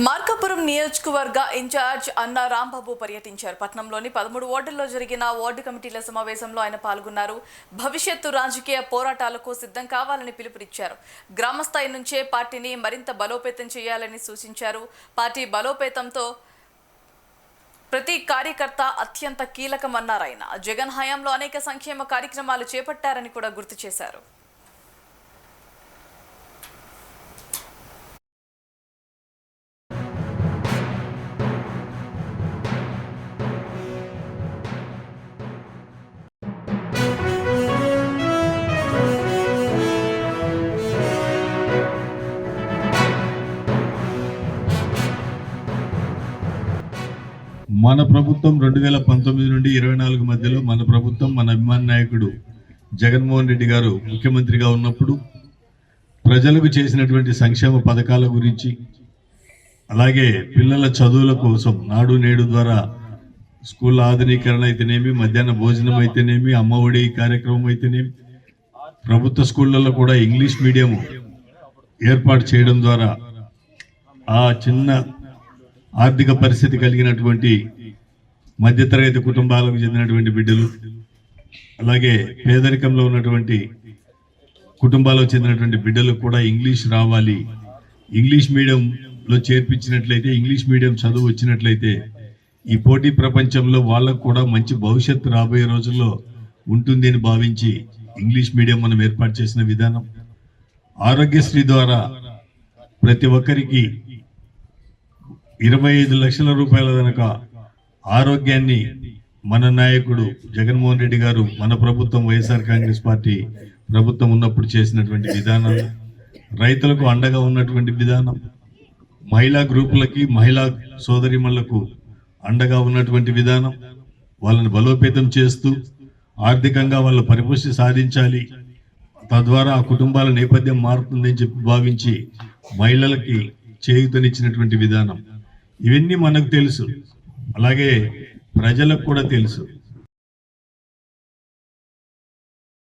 మార్కాపురం నియోజకవర్గ ఇన్ఛార్జ్ అన్న రాంబాబు పర్యటించారు. పట్నంలోని 13 వార్డుల్లో జరిగిన వార్డు కమిటీల సమావేశంలో ఆయన పాల్గొన్నారు. భవిష్యత్తు రాజకీయ పోరాటాలకు సిద్ధం కావాలని పిలుపునిచ్చారు. గ్రామస్థాయి నుంచే పార్టీని మరింత బలోపేతం చేయాలని సూచించారు. పార్టీ బలోపేతంతో ప్రతి కార్యకర్త అత్యంత కీలకమన్నారు ఆయన. జగన్ హయాంలో అనేక సంక్షేమ కార్యక్రమాలు చేపట్టారని కూడా గుర్తు చేశారు. మన ప్రభుత్వం 2019 నుండి 24 మధ్యలో మన ప్రభుత్వం మన అభిమాన నాయకుడు జగన్మోహన్ రెడ్డి గారు ముఖ్యమంత్రిగా ఉన్నప్పుడు ప్రజలకు చేసినటువంటి సంక్షేమ పథకాల గురించి, అలాగే పిల్లల చదువుల కోసం నాడు నేడు ద్వారా స్కూల్ ఆధునీకరణ అయితేనేమి, మధ్యాహ్న భోజనం అయితేనేమి, అమ్మ ఒడి కార్యక్రమం అయితేనేమి, ప్రభుత్వ స్కూళ్ళల్లో కూడా ఇంగ్లీష్ మీడియం ఏర్పాటు చేయడం ద్వారా ఆ చిన్న ఆర్థిక పరిస్థితి కలిగినటువంటి మధ్యతరగతి కుటుంబాలకు చెందినటువంటి బిడ్డలు, అలాగే పేదరికంలో ఉన్నటువంటి కుటుంబాలకు చెందినటువంటి బిడ్డలకు కూడా ఇంగ్లీష్ రావాలి, ఇంగ్లీష్ మీడియంలో చేర్పించినట్లయితే, ఇంగ్లీష్ మీడియం చదువు వచ్చినట్లయితే ఈ పోటీ ప్రపంచంలో వాళ్ళకు కూడా మంచి భవిష్యత్తు రాబోయే రోజుల్లో ఉంటుంది అని భావించి ఇంగ్లీష్ మీడియం మనం ఏర్పాటు చేసిన విధానం. ఆరోగ్యశ్రీ ద్వారా ప్రతి ఒక్కరికి 25 లక్షల రూపాయల కనుక ఆరోగ్యాన్ని మన నాయకుడు జగన్మోహన్ రెడ్డి గారు, మన ప్రభుత్వం వైఎస్ఆర్ కాంగ్రెస్ పార్టీ ప్రభుత్వం ఉన్నప్పుడు చేసినటువంటి విధానం, రైతులకు అండగా ఉన్నటువంటి విధానం, మహిళా గ్రూపులకి, మహిళా సోదరిమణులకు అండగా ఉన్నటువంటి విధానం, వాళ్ళని బలోపేతం చేస్తూ ఆర్థికంగా వాళ్ళ పరిపుష్టి సాధించాలి, తద్వారా ఆ కుటుంబాల నేపథ్యం మారుతుందని చెప్పి భావించి మహిళలకి చేయూతనిచ్చినటువంటి విధానం, ఇవన్నీ మనకు తెలుసు, అలాగే ప్రజలకు కూడా తెలుసు.